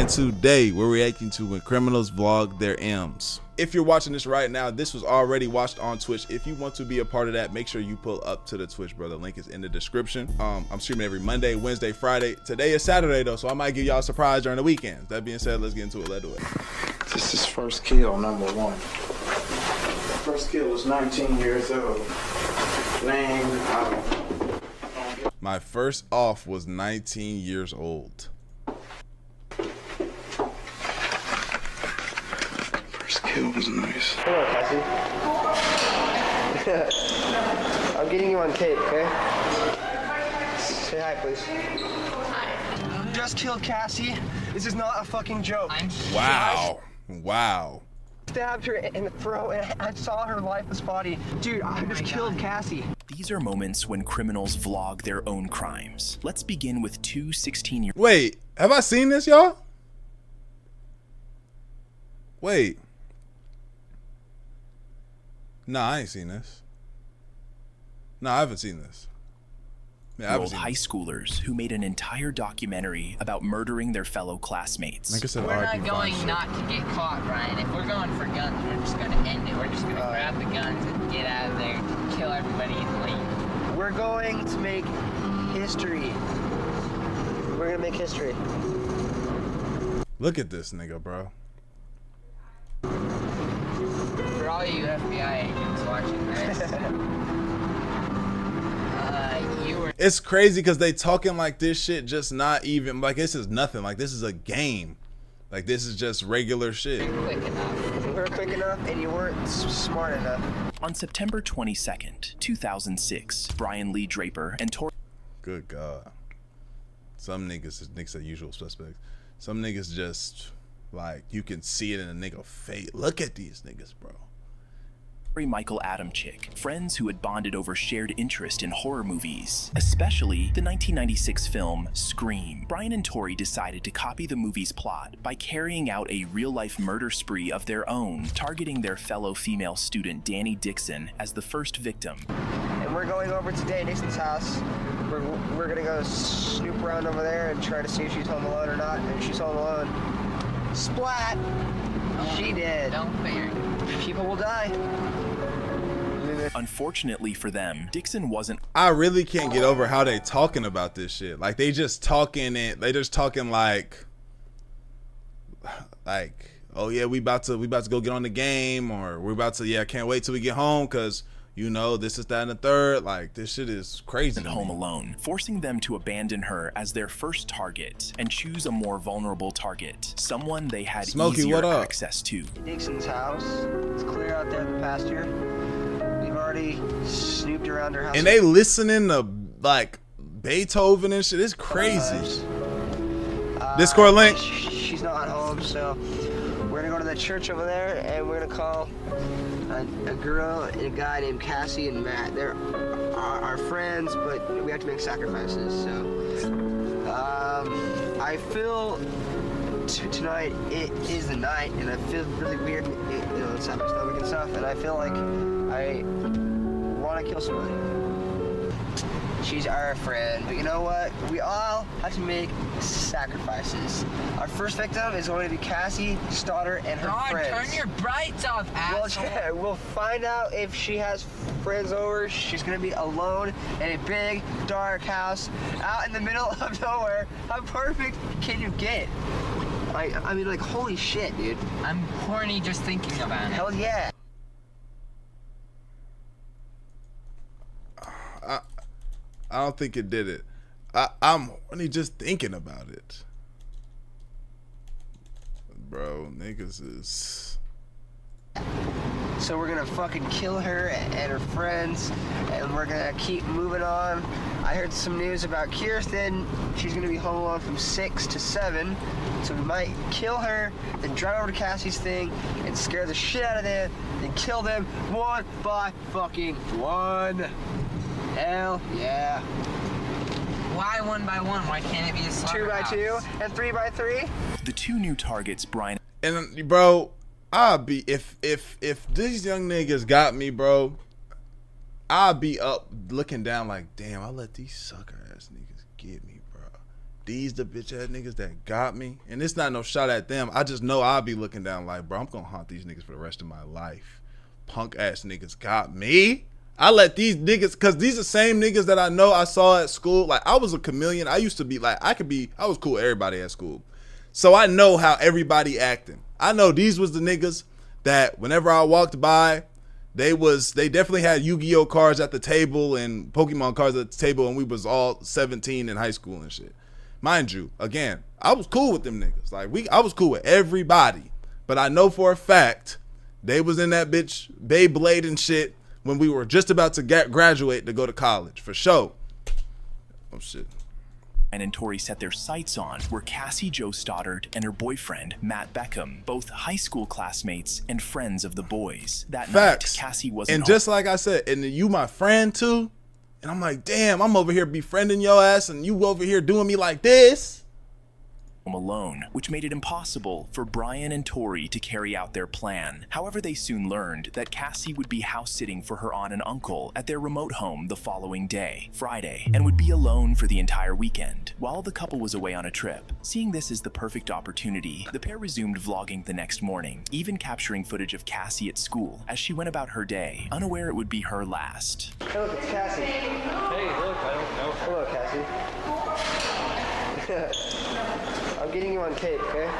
and today we're reacting to when criminals vlog their M's. If you're watching this right now, this was already watched on Twitch. If you want to be a part of that, make sure you pull up to the Twitch, bro. The link is in the description. I'm streaming every Monday, Wednesday, Friday. Today is Saturday though, so I might give y'all a surprise during the weekends. That being said, let's get into it. Let's do it. This is first kill, number one. First kill was 19 years old. Name, My first off was 19 years old. First kill was nice. Hello, Cassie. I'm getting you on tape, okay? Say hi, please. Hi. Just killed Cassie. This is not a fucking joke. Wow. Wow. Stabbed her in the throat and I saw her lifeless body. Dude, I just killed Cassie. These are moments when criminals vlog their own crimes. Let's begin with two 16-year-olds. Wait, have I seen this, y'all? Wait. Nah, I ain't seen this. Nah, I haven't seen this. Yeah, high schoolers who made an entire documentary about murdering their fellow classmates. Like I said, we're not going not to get caught, Ryan. If we're going for guns, we're just going to end it. We're just going to grab the guns and get out of there, kill everybody and leave. We're going to make history. We're going to make history. Look at this nigga, bro. For all you FBI agents watching this, it's crazy because they talking like this shit just not even like this is nothing. Like this is a game. Like this is just regular shit. quick enough. We were quick enough and you weren't smart enough. On September 22nd, 2006, Brian Lee Draper and Tori. Good God. Some niggas are usual suspects. Some niggas just like you can see it in a nigga face. Look at these niggas, bro. Michael Adamczyk, friends who had bonded over shared interest in horror movies, especially the 1996 film Scream. Brian and Tori decided to copy the movie's plot by carrying out a real-life murder spree of their own, targeting their fellow female student Danny Dixon as the first victim. And we're going over to Danny Dixon's house. We're gonna go snoop around over there and try to see if she's home alone or not. And if she's home alone, splat! She did. Don't fear. People will die. Unfortunately for them, Dixon wasn't. I really can't get over how they talking about this shit. Like they just talking it. They just talking like, oh yeah, we about to go get on the game, or we're about to, yeah, can't wait till we get home because you know this is that and the third. Like this shit is crazy. Home alone, forcing them to abandon her as their first target and choose a more vulnerable target, someone they had easier access to. Dixon's house. It's clear out there in the pasture. We've already snooped around her house. And they listening to like Beethoven and shit. It's crazy. Discord link. She's not home, so we're gonna go to the church over there and we're gonna call a girl and a guy named Cassie and Matt. They're our friends, but we have to make sacrifices. So I feel tonight it is the night, and I feel really weird. You know, it's my stomach and stuff, and I feel like I want to kill somebody. She's our friend, but you know what? We all have to make sacrifices. Our first victim is going to be Cassie Stoddart and her friends. Turn your brights off, asshole. Well, we'll find out if she has friends over. She's going to be alone in a big, dark house out in the middle of nowhere. How perfect can you get? I mean, like, holy shit, dude. I'm horny just thinking about it. Hell yeah. I don't think it did it. I'm only just thinking about it. Bro, niggas is... So we're gonna fucking kill her and her friends, and we're gonna keep moving on. I heard some news about Kirsten. She's gonna be home alone from 6 to 7. So we might kill her, then drive over to Cassie's thing, and scare the shit out of them, then kill them one by fucking one. Hell yeah. Why one by one? Why can't it be a 2 by 2 and 3 by 3? The two new targets, Brian. And bro, I'll be if these young niggas got me, bro, I'll be up looking down like, damn, I let these sucker ass niggas get me, bro. these the bitch ass niggas that got me. And it's not no shot at them. I just know I'll be looking down like, bro, I'm gonna haunt these niggas for the rest of my life. Punk ass niggas got me. I let these niggas, cause these are same niggas that I know I saw at school. Like, I was a chameleon. I used to be like, I was cool with everybody at school. So I know how everybody acting. I know these was the niggas that whenever I walked by, they definitely had Yu-Gi-Oh cards at the table and Pokemon cards at the table, and we was all 17 in high school and shit. Mind you, again, I was cool with them niggas. Like, I was cool with everybody. But I know for a fact they was in that bitch Beyblade and shit when we were just about to graduate to go to college, for sure. Oh shit. And Tori set their sights on were Cassie Jo Stoddart and her boyfriend, Matt Beckham, both high school classmates and friends of the boys. That Facts. night, Cassie wasn't And just like I said, and you my friend too, and I'm like, damn, I'm over here befriending your ass, and you over here doing me like this. home alone, which made it impossible for Brian and Tori to carry out their plan. However, they soon learned that Cassie would be house-sitting for her aunt and uncle at their remote home the following day, Friday, and would be alone for the entire weekend, while the couple was away on a trip. Seeing this as the perfect opportunity, the pair resumed vlogging the next morning, even capturing footage of Cassie at school as she went about her day, unaware it would be her last. Hey, look, it's Cassie. Hey, look, I don't know. Hello, Cassie. I'm getting you on tape, okay?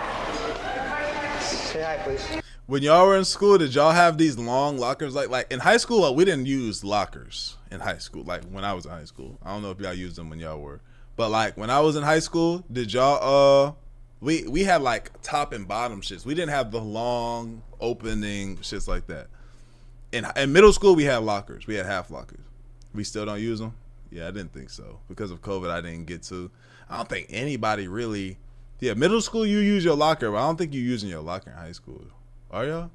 Say hi, please. When y'all were in school, did y'all have these long lockers? Like in high school, we didn't use lockers in high school. Like when I was in high school, I don't know if y'all used them when y'all were, but like when I was in high school, did y'all we had like top and bottom shits. We didn't have the long opening shits like that. In middle school, we had lockers. We had half lockers. We still don't use them. Yeah, I didn't think so. Because of COVID, I didn't get to. I don't think anybody really. Yeah, middle school, you use your locker, but I don't think you're using your locker in high school. Are y'all?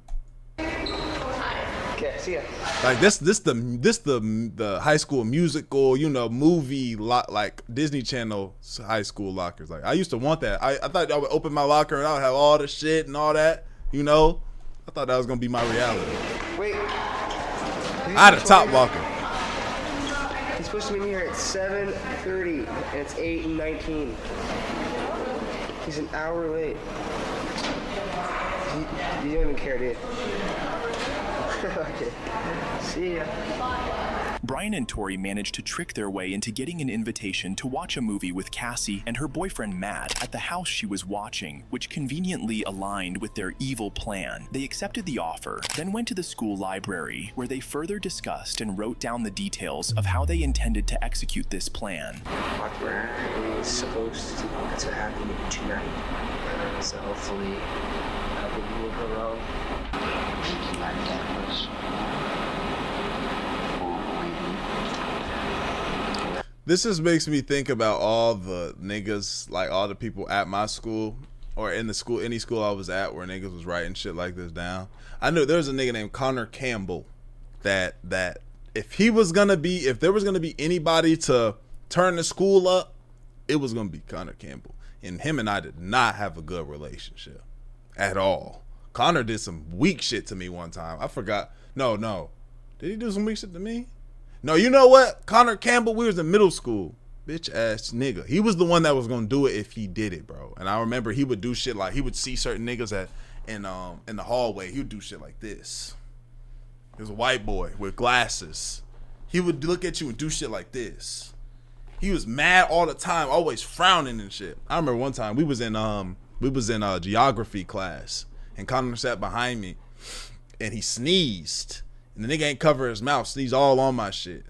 Okay, see ya. Like this the high school musical, movie like Disney Channel high school lockers. Like I used to want that. I thought I would open my locker and I would have all the shit and all that. I thought that was gonna be my reality. Wait. I had a top locker. He's supposed to be here at 7:30, and it's 8:19. He's an hour late. You don't even care, dude. Okay. See ya. Brian and Tori managed to trick their way into getting an invitation to watch a movie with Cassie and her boyfriend Matt at the house she was watching, which conveniently aligned with their evil plan. They accepted the offer, then went to the school library, where they further discussed and wrote down the details of how they intended to execute this plan. What we're supposed to happen tonight. So hopefully nothing will go wrong. This just makes me think about all the niggas, like all the people at my school or in the school, any school I was at where niggas was writing shit like this down. I knew there was a nigga named Connor Campbell that if there was gonna be anybody to turn the school up, it was gonna be Connor Campbell. And him and I did not have a good relationship at all. Connor did some weak shit to me one time. I forgot. No. Did he do some weak shit to me? No, you know what? Connor Campbell, we was in middle school. Bitch ass nigga. He was the one that was gonna do it if he did it, bro. And I remember he would do shit like he would see certain niggas in the hallway. He would do shit like this. He was a white boy with glasses. He would look at you and do shit like this. He was mad all the time, always frowning and shit. I remember one time we was in geography class and Connor sat behind me and he sneezed. And the nigga ain't cover his mouth, sneezed all on my shit.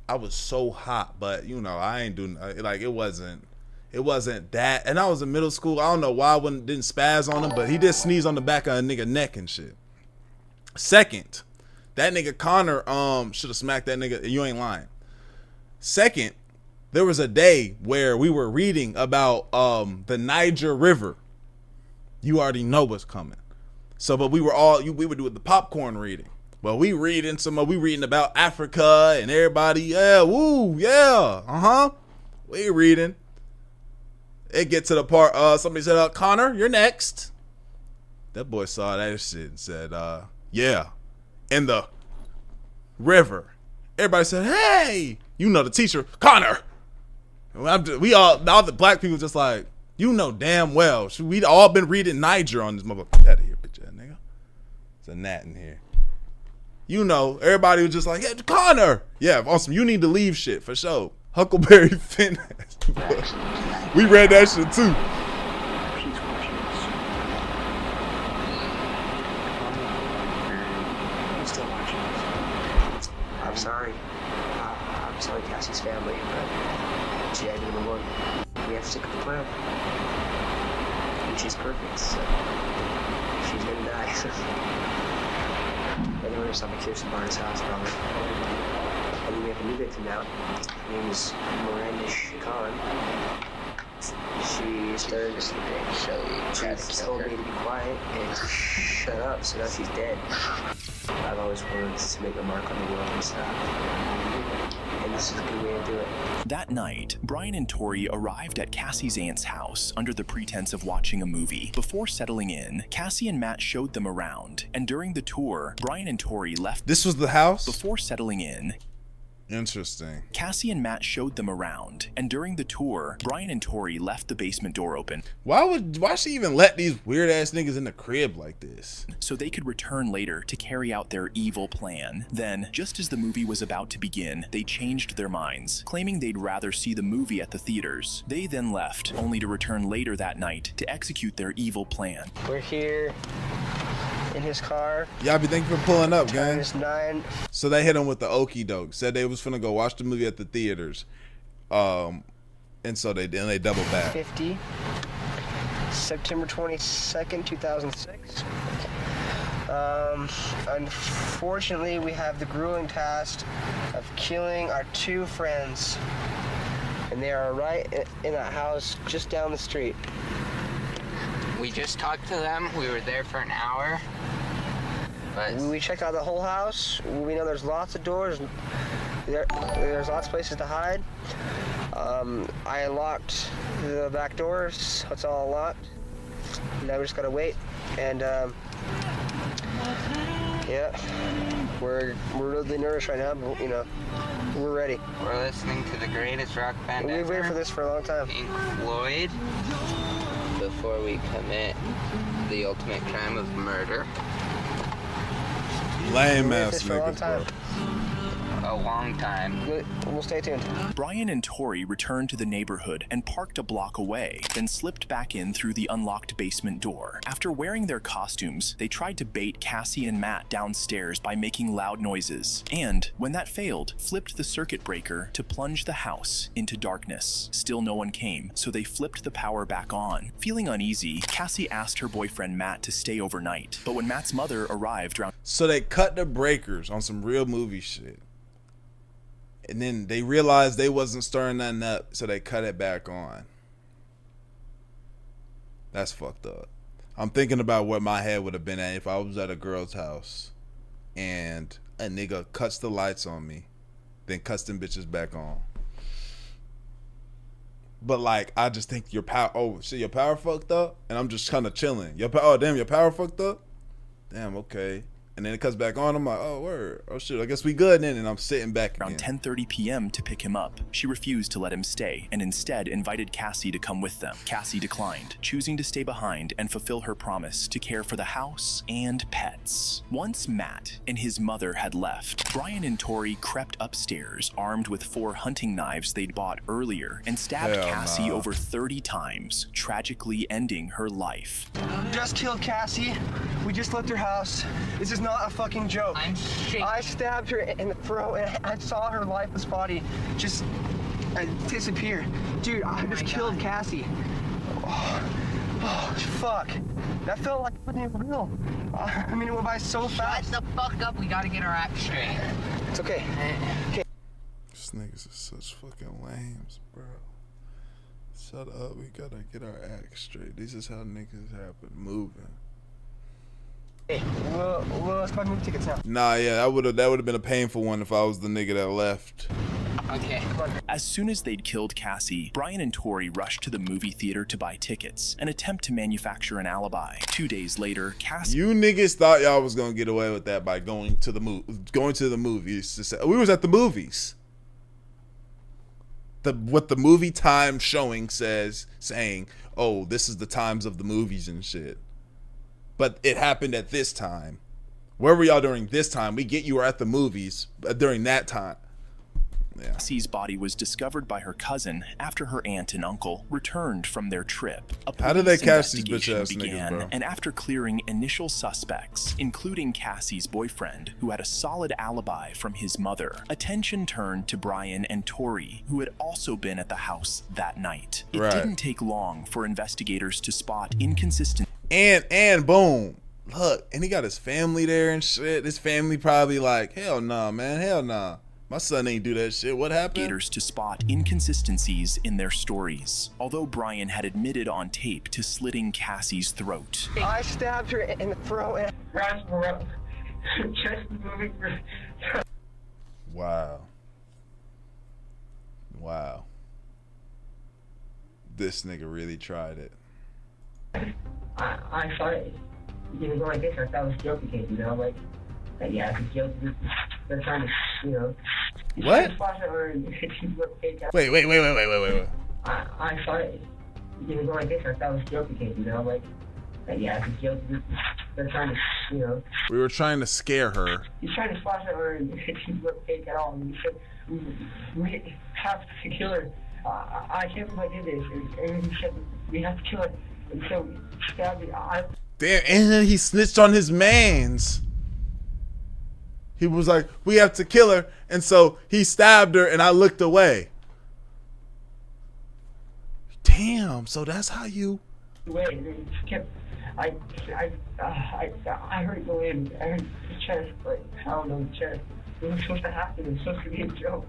I was so hot, but I ain't doing like it wasn't that. And I was in middle school. I don't know why I didn't spaz on him, but he did sneeze on the back of a nigga neck and shit. Second, that nigga Connor should have smacked that nigga. You ain't lying. Second, there was a day where we were reading about the Niger River. You already know what's coming. So, but we were doing the popcorn reading. Well, we reading about Africa and everybody. Yeah, woo, yeah, We reading. It get to the part. Somebody said, "Connor, you're next." That boy saw that shit and said, "Yeah, in the river." Everybody said, "Hey, the teacher, Connor." We all the black people just like, you know damn well. We'd all been reading Niger on this motherfucker. Get out of here, bitch ass nigga. It's a gnat in here. You know, everybody was just like, yeah, Connor. Yeah, awesome. You need to leave shit for sure. Huckleberry Finn. We read that shit too. She's watching us. He's still watching us. I'm sorry. I'm sorry, Cassie's family, but she had number one. We have to stick with the plan. And she's perfect, so she's gonna die. And we're just on Kirsten Barnes' house, probably. And then we have a new victim now. Her name is Miranda Khan. She started she told me to be quiet and to shut up, so now she's dead. I've always wanted to make a mark on the world and stuff. And this is a good way to do it. That night, Brian and Tori arrived at Cassie's aunt's house under the pretense of watching a movie. Before settling in, Cassie and Matt showed them around, and during the tour, Brian and Tori left. This was the house? Before settling in, interesting. Cassie and Matt showed them around, and during the tour, Brian and Tori left the basement door open. Why she even let these weird ass niggas in the crib like this? So they could return later to carry out their evil plan. Then, just as the movie was about to begin, they changed their minds, claiming they'd rather see the movie at the theaters. They then left, only to return later that night to execute their evil plan. We're here in his car. Y'all be thank you for pulling up, gang. It's 9. So they hit him with the okie doke. Said they was finna go watch the movie at the theaters. And so they double back. 50. September 22nd, 2006. Unfortunately, we have the grueling task of killing our 2 friends. And they are right in that house just down the street. We just talked to them. We were there for an hour. But We checked out the whole house. We know there's lots of doors. There's lots of places to hide. I unlocked the back doors, so it's all locked. Now we just gotta wait. And yeah, we're really nervous right now, but you know, we're ready. we're listening to the greatest rock band We've waited for ever, this for a long time. Pink Floyd, before we commit the ultimate crime of murder. Lame We've waited for ass this for a long niggas, time. bro. A long time. We'll stay tuned. Brian and Tori returned to the neighborhood and parked a block away, then slipped back in through the unlocked basement door. After wearing their costumes, they tried to bait Cassie and Matt downstairs by making loud noises, and, when that failed, flipped the circuit breaker to plunge the house into darkness. Still no one came, so they flipped the power back on. Feeling uneasy, Cassie asked her boyfriend Matt to stay overnight, but when Matt's mother arrived around So they cut the breakers on some real movie shit. And then they realized they wasn't stirring nothing up, so they cut it back on. That's fucked up. I'm thinking about what my head would have been at if I was at a girl's house and a nigga cuts the lights on me, then cuts them bitches back on. But like, I just think your power, oh shit, your power fucked up, and I'm just kind of chilling. Your oh damn, your power fucked up. Damn, okay. And then it cuts back on. I'm like, oh, word. Oh, shit. I guess we good then. And I'm sitting back around again. 10:30 p.m. to pick him up. She refused to let him stay and instead invited Cassie to come with them. Cassie declined, choosing to stay behind and fulfill her promise to care for the house and pets. Once Matt and his mother had left, Brian and Tori crept upstairs armed with 4 hunting knives they'd bought earlier and stabbed Hell Cassie nah. over 30 times, tragically ending her life. Just killed Cassie. We just left her house. This is not a fucking joke. I'm shaking. I stabbed her in the throat and I saw her lifeless body just disappear. Dude, I just killed Cassie. Oh, fuck. That felt like it wasn't even real. I mean, it went by so fast. Shut the fuck up. We gotta get our act straight. It's okay. These niggas are such fucking lames, bro. Shut up. We gotta get our act straight. This is how niggas have been moving. Hey, let's buy movie tickets now. Nah, yeah, that would have been a painful one if I was the nigga that left. Okay. As soon as they'd killed Cassie, Brian and Tori rushed to the movie theater to buy tickets, an attempt to manufacture an alibi. 2 days later, Cassie... You niggas thought y'all was gonna get away with that by going to the movies. To say, we was at the movies. what the movie time showing saying, oh, this is the times of the movies and shit. But it happened at this time. Where were y'all during this time? We get you were at the movies during that time. Yeah. Cassie's body was discovered by her cousin after her aunt and uncle returned from their trip. How did they catch these investigation bitch ass began, niggas, bro? and after clearing initial suspects, including Cassie's boyfriend, who had a solid alibi from his mother, attention turned to Brian and Tori, who had also been at the house that night. It didn't take long for investigators to spot inconsistent. And boom. Look, and he got his family there and shit. His family probably like, hell nah, man, hell nah. My son ain't do that shit. What happened? To spot inconsistencies in their stories. Although Brian had admitted on tape to slitting Cassie's throat. I stabbed her in the throat. Wow. Wow. This nigga really tried it. I thought it didn't go like this. I thought it was joking case, you know, like yeah, it's a joke. They're trying to, you know. What? Wait. I thought it didn't go like this. I thought it was joking case, you know, like yeah, it's a joke. They're trying to, you know. We were trying to scare her. He's trying to splash at her and she wasn't fake at all. And he said, we have to kill her. I can't believe I did this. And he said, we have to kill her. And so we stabbed me. Damn, and then he snitched on his mans. He was like, we have to kill her. And so he stabbed her and I looked away. Damn, so that's how you... I heard it go in. I heard the chest, like, I don't know, the chest. It was supposed to happen. It was supposed to be a joke.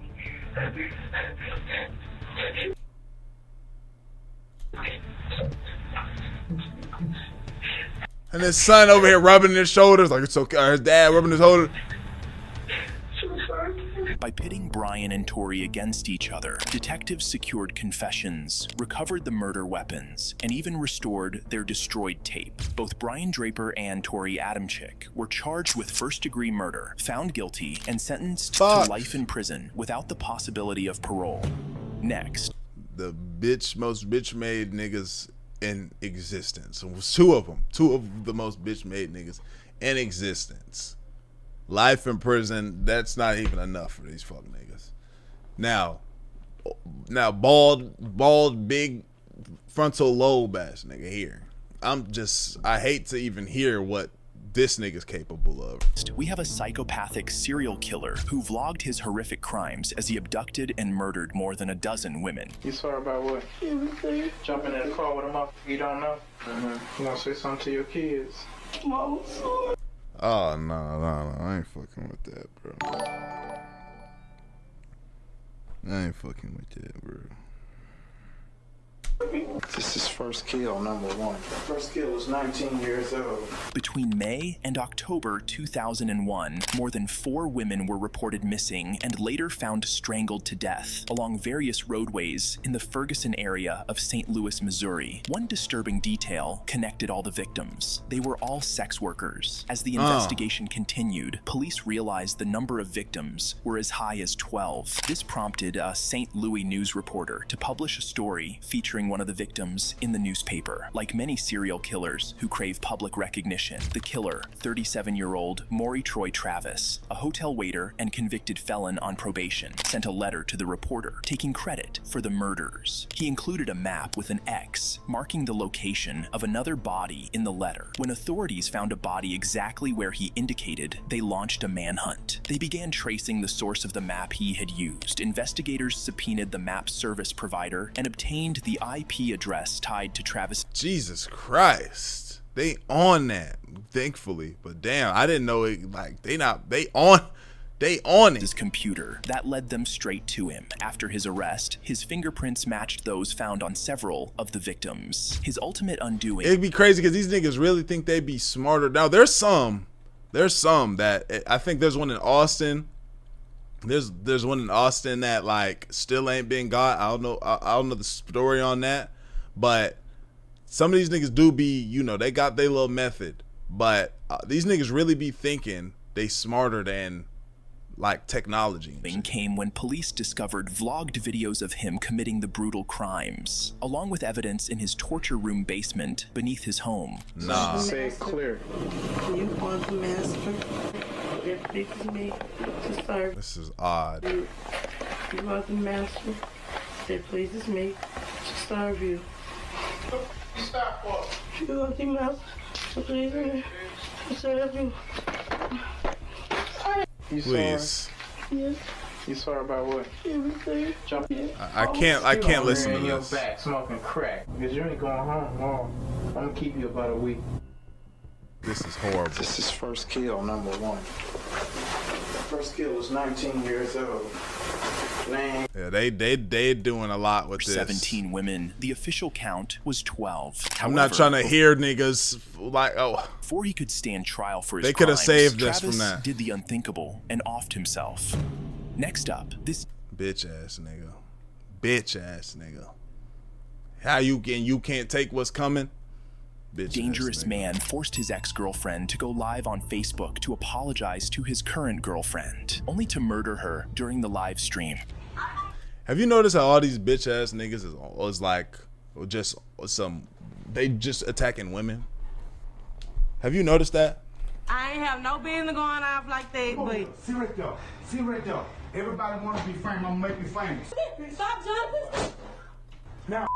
And his son over here rubbing his shoulders like it's okay. Or his dad rubbing his shoulder. By pitting Brian and Tori against each other, detectives secured confessions, recovered the murder weapons, and even restored their destroyed tape. Both Brian Draper and Tori Adamczyk were charged with first-degree murder, found guilty, and sentenced to life in prison without the possibility of parole. Next. The most bitch-made niggas in existence. It was two of them. Two of the most bitch-made niggas in existence. Life in prison, that's not even enough for these fuck niggas. Now bald, big frontal lobe ass nigga here. I hate to even hear what this nigga's capable of. We have a psychopathic serial killer who vlogged his horrific crimes as he abducted and murdered more than a dozen women. You sorry about what? Everything. Jumping in the car with a motherfucker you don't know? You gonna say something to your kids? Oh, no, I ain't fucking with that, bro. I ain't fucking with that, bro. This is first kill, number one. First kill was 19 years old. Between May and October 2001, more than 4 women were reported missing and later found strangled to death along various roadways in the Ferguson area of St. Louis, Missouri. One disturbing detail connected all the victims. They were all sex workers. As the investigation continued, police realized the number of victims were as high as 12. This prompted a St. Louis news reporter to publish a story featuring one of the victims in the newspaper. Like many serial killers who crave public recognition, the killer, 37-year-old Maury Travis, a hotel waiter and convicted felon on probation, sent a letter to the reporter taking credit for the murders. He included a map with an X marking the location of another body in the letter. When authorities found a body exactly where he indicated, they launched a manhunt. They began tracing the source of the map he had used. Investigators subpoenaed the map service provider and obtained the IP address tied to Travis. Jesus Christ, they on that, thankfully. But damn, I didn't know it. Like they on it. His computer that led them straight to him. After his arrest, his fingerprints matched those found on several of the victims. His ultimate undoing. It'd be crazy because these niggas really think they be smarter. Now there's some that I think there's one in Austin. There's one in Austin that like still ain't been got. I don't know the story on that, but some of these niggas do be, you know, they got their little method, but these niggas really be thinking they smarter than like technology. Thing came when police discovered vlogged videos of him committing the brutal crimes, along with evidence in his torture room basement beneath his home. Nah. Say it clear. You want the master? It pleases me to serve. This is odd. You want the master? It pleases me to serve you. Stop what? You want the master? It pleases me to serve you. You Please. Yes, You sorry about what? everything. Jump in. I can't listen to your this. back smoking crack because you ain't going home long. I'm gonna keep you about a week. This is horrible. This is first kill number 1. First kill was 19 years old. Name. Yeah, they doing a lot with this. 17 women. The official count was 12. I'm not trying to hear niggas like, oh. Before he could stand trial for his They could have crimes, saved us Travis from that. did the unthinkable and offed himself. Next up, this Bitch ass nigga. Bitch ass nigga. How you can't take what's coming? Bitch dangerous ass nigga. man forced his ex-girlfriend to go live on Facebook to apologize to his current girlfriend, only to murder her during the live stream. Have you noticed how all these bitch ass niggas is like just they just attacking women? Have you noticed that? I ain't have no business going off like that, but See right there. See right there. Everybody want to be famous. I'm going to make you famous. stop jumping. Now,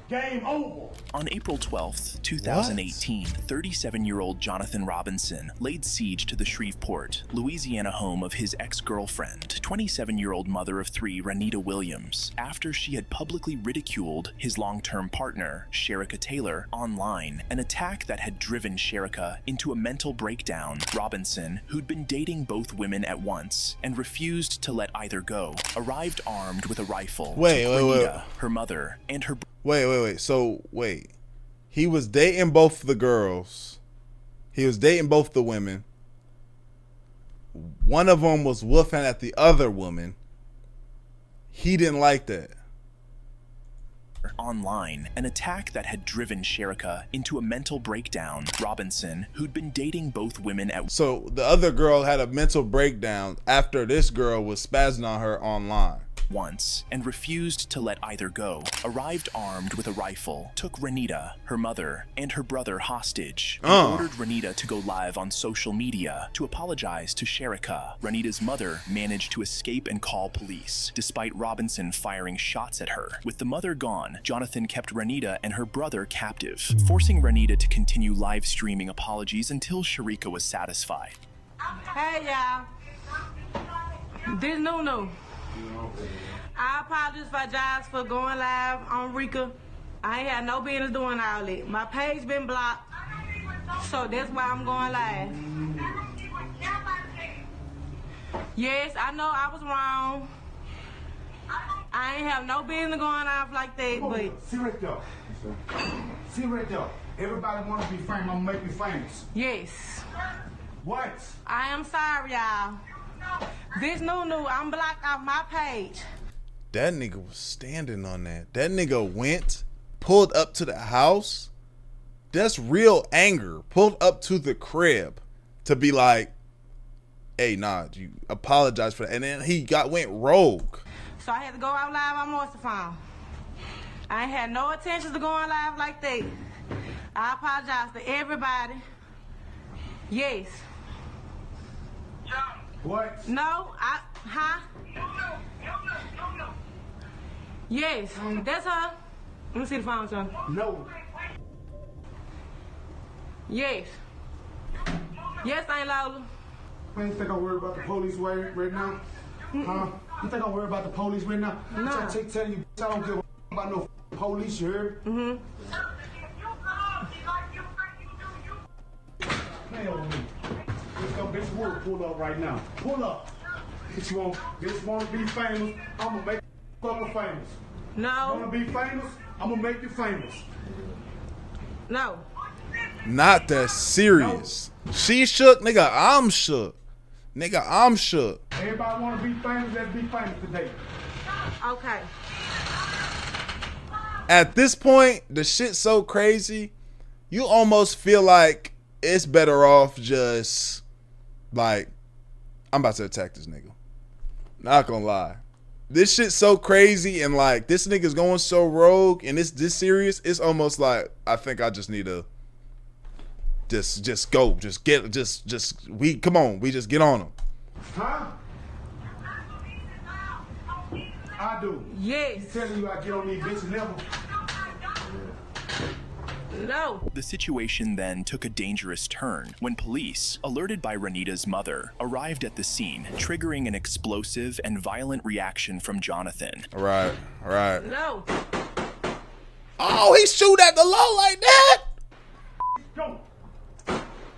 game over. On April 12th, 2018, 37-year-old Jonathan Robinson laid siege to the Shreveport, Louisiana home of his ex-girlfriend, 27-year-old mother of 3, Renita Williams, after she had publicly ridiculed his long-term partner, Sherika Taylor, online, an attack that had driven Sherika into a mental breakdown. Robinson, who'd been dating both women at once and refused to let either go, arrived armed with a rifle to Renita, her mother, and her Wait. So, wait. He was dating both the girls. He was dating both the women. One of them was woofing at the other woman. He didn't like that. online, an attack that had driven Sherika into a mental breakdown. Robinson, who'd been dating both women at So the other girl had a mental breakdown after this girl was spazzing on her online once and refused to let either go, arrived armed with a rifle, took Renita, her mother, and her brother hostage, and ordered Renita to go live on social media to apologize to Sherika. Renita's mother managed to escape and call police, despite Robinson firing shots at her. With the mother gone, Jonathan kept Renita and her brother captive, forcing Renita to continue live streaming apologies until Sherika was satisfied. Hey, y'all. This Nunu. I apologize for going live on Rika. I ain't had no business doing all that. My page been blocked, so that's why I'm going live. Yes, I know I was wrong. I ain't have no business going off like that, but... See right there. See right there. Everybody want to be famous. I'm going to make you famous. Yes. What? I am sorry, y'all. This Nunu, I'm blocked off my page. That nigga was standing on that. That nigga went, pulled up to the house. That's real anger. Pulled up to the crib to be like, hey, nah, you apologize for that. And then he went rogue. So I had to go out live on Moisture Farm. I ain't had no intentions of going live like that. I apologize to everybody. Yes. What? No, huh? Yes, that's her. Let me see the phone, son. No. Yes. Yes, Aunt Lola. You think I'm worried about the police right now? Huh? You think I'm worried about the police right now? No. I'm telling you, I don't give a about no police, you heard? Mm-hmm. Hell with me. This word pull up right now. Pull up. This want to be famous. I'm going to make you famous. No. Want to be famous? I'm going to make you famous. No. Not that serious. No. She shook, nigga. I'm shook. Nigga, I'm shook. Everybody want to be famous. Let's be famous today. Okay. At this point, the shit's so crazy, you almost feel like it's better off just like, I'm about to attack this nigga. Not gonna lie. This shit's so crazy and like this nigga's going so rogue and it's this serious. It's almost like I think I just need to just go. Come on, we just get on him. Huh? I do. Yes. He's telling you I get on these bitches level. No. The situation then took a dangerous turn when police, alerted by Renita's mother, arrived at the scene, triggering an explosive and violent reaction from Jonathan. Right. No. Oh, he shoot at the low like that? Go.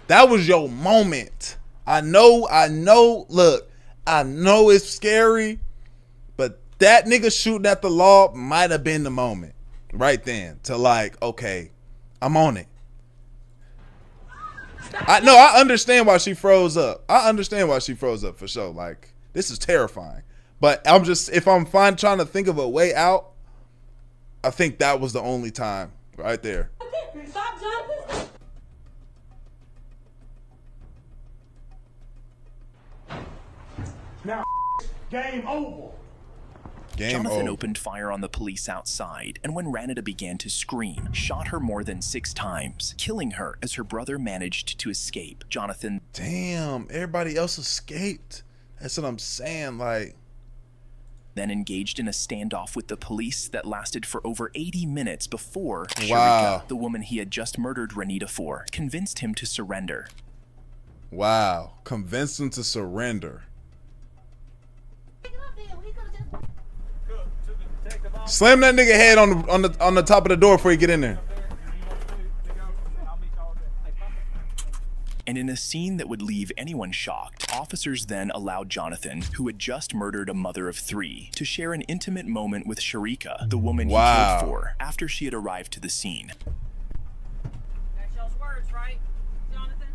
That was your moment. I know, look, I know it's scary, but that nigga shooting at the law might have been the moment right then to like, okay, I'm on it. I understand why she froze up. I understand why she froze up for sure. Like, this is terrifying. But I'm just, if I'm trying to think of a way out, I think that was the only time right there. Stop, Jonathan. Now, game over. Jonathan opened fire on the police outside, and when Renita began to scream, shot her more than 6 times, killing her as her brother managed to escape. Jonathan... Damn, everybody else escaped. That's what I'm saying, like... Then engaged in a standoff with the police that lasted for over 80 minutes before Wow. Sharika, the woman he had just murdered Renita for, convinced him to surrender. Wow, convinced him to surrender. Slam that nigga head on the top of the door before you get in there. And in a scene that would leave anyone shocked, officers then allowed Jonathan, who had just murdered a mother of 3, to share an intimate moment with Sharika, the woman he killed for, after she had arrived to the scene. That's y'all's words, right, Jonathan?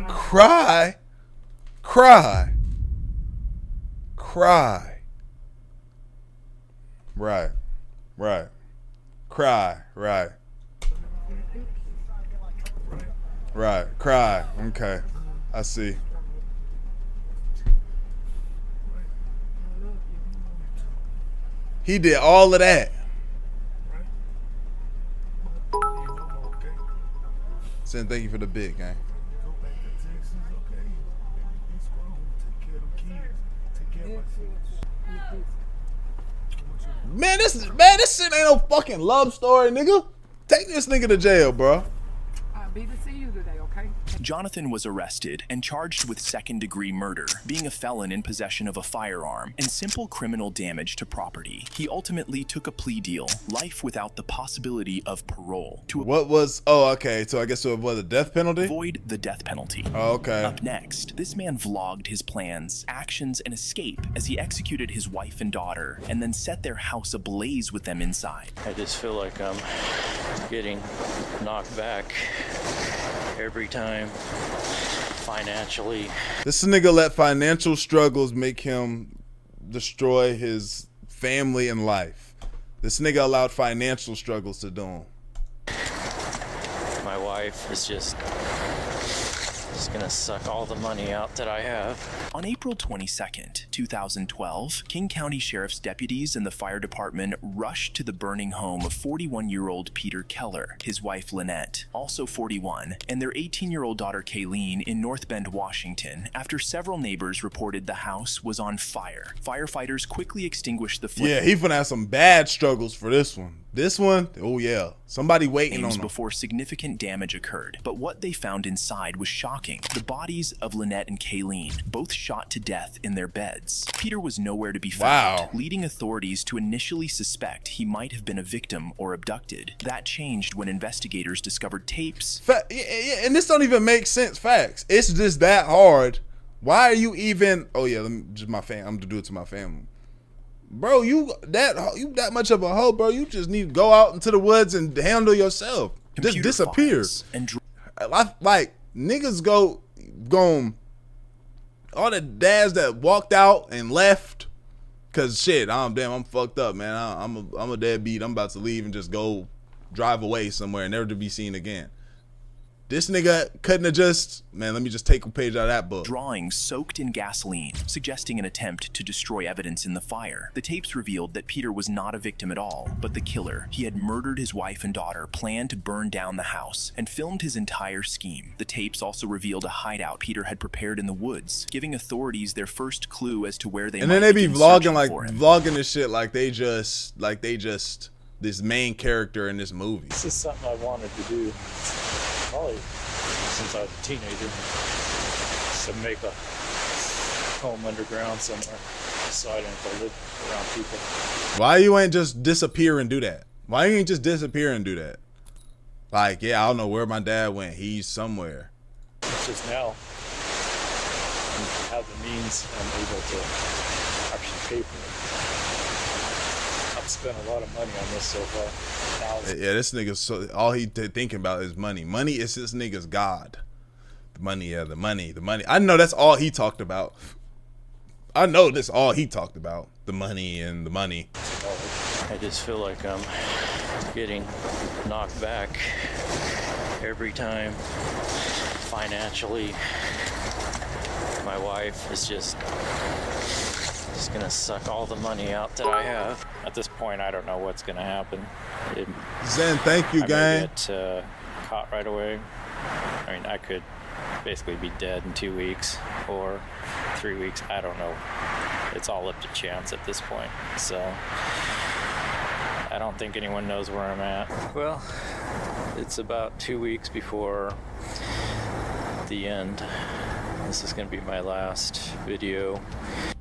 Cry. Right. Cry. Okay, I see. He did all of that. Saying thank you for the bid, gang. Man, this shit ain't no fucking love story, nigga. Take this nigga to jail, bro. I'll be to see you today, okay? Jonathan was arrested and charged with second-degree murder, being a felon in possession of a firearm, and simple criminal damage to property. He ultimately took a plea deal, life without the possibility of parole. Okay, so I guess it was a death penalty? Avoid the death penalty. Oh, okay. Up next, this man vlogged his plans, actions, and escape as he executed his wife and daughter, and then set their house ablaze with them inside. I just feel like I'm getting knocked back every time financially. This nigga let financial struggles make him destroy his family and life. This nigga allowed financial struggles to do him. My wife is just gonna suck all the money out that I have. On April 22nd, 2012, King County Sheriff's deputies and the fire department rushed to the burning home of 41-year-old Peter Keller, his wife Lynette, also 41, and their 18-year-old daughter Kayleen in North Bend, Washington, after several neighbors reported the house was on fire. Firefighters quickly extinguished the flame. Yeah, he finna have some bad struggles for this one. This one, oh yeah, somebody waiting on him. Before significant damage occurred, but what they found inside was shocking. The bodies of Lynette and Kayleen, both shot to death in their beds. Peter was nowhere to be found, leading authorities to initially suspect he might have been a victim or abducted. That changed when investigators discovered tapes. And this don't even make sense. Facts. It's just that hard. Why are you even? Oh yeah, I'm gonna do it to my family. Bro, you that much of a hoe, bro. You just need to go out into the woods and handle yourself. Just disappear. Like niggas go all the dads that walked out and left Cause shit, I'm fucked up, man. I'm a deadbeat. I'm about to leave and just go drive away somewhere, never to be seen again. This nigga couldn't have just, man, let me just take a page out of that book. Drawings soaked in gasoline, suggesting an attempt to destroy evidence in the fire. The tapes revealed that Peter was not a victim at all, but the killer. He had murdered his wife and daughter, planned to burn down the house, and filmed his entire scheme. The tapes also revealed a hideout Peter had prepared in the woods, giving authorities their first clue as to where they might And then they be begin vlogging searching like for him. vlogging this shit like they just this main character in this movie. This is something I wanted to do probably since I was a teenager, to make a home underground somewhere so I didn't have to live around people. Why you ain't just disappear and do that? Why you ain't just disappear and do that? Like, yeah, I don't know where my dad went. He's somewhere. It's just now I have the means and I'm able to actually pay for it. I've spent a lot of money on this so far. Yeah, this nigga, so all he thinking about is money. Money is this nigga's god. The money, yeah, the money. I know that's all he talked about. I know that's all he talked about. The money and the money. I just feel like I'm getting knocked back every time financially. My wife is just gonna suck all the money out that I have. At this point, I don't know what's gonna happen. Zen, thank you, I gang. may get caught right away. I mean, I could basically be dead in 2 weeks or 3 weeks. I don't know. It's all up to chance at this point. So I don't think anyone knows where I'm at. Well, it's about 2 weeks before the end. This is going to be my last video.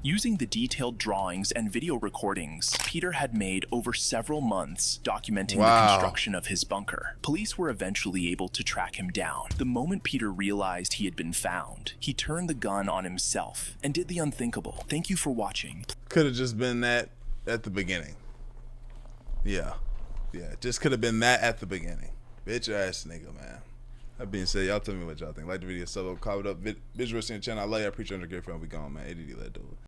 Using the detailed drawings and video recordings, Peter had made over several months documenting the construction of his bunker. Police were eventually able to track him down. The moment Peter realized he had been found, he turned the gun on himself and did the unthinkable. Thank you for watching. Could have just been that at the beginning. Yeah, just could have been that at the beginning. Bitch ass nigga, man. That being said, y'all tell me what y'all think. Like the video, sub up, comment up, visual in the channel. I love you. I appreciate your great friend. We gone, man. ADD, let do it.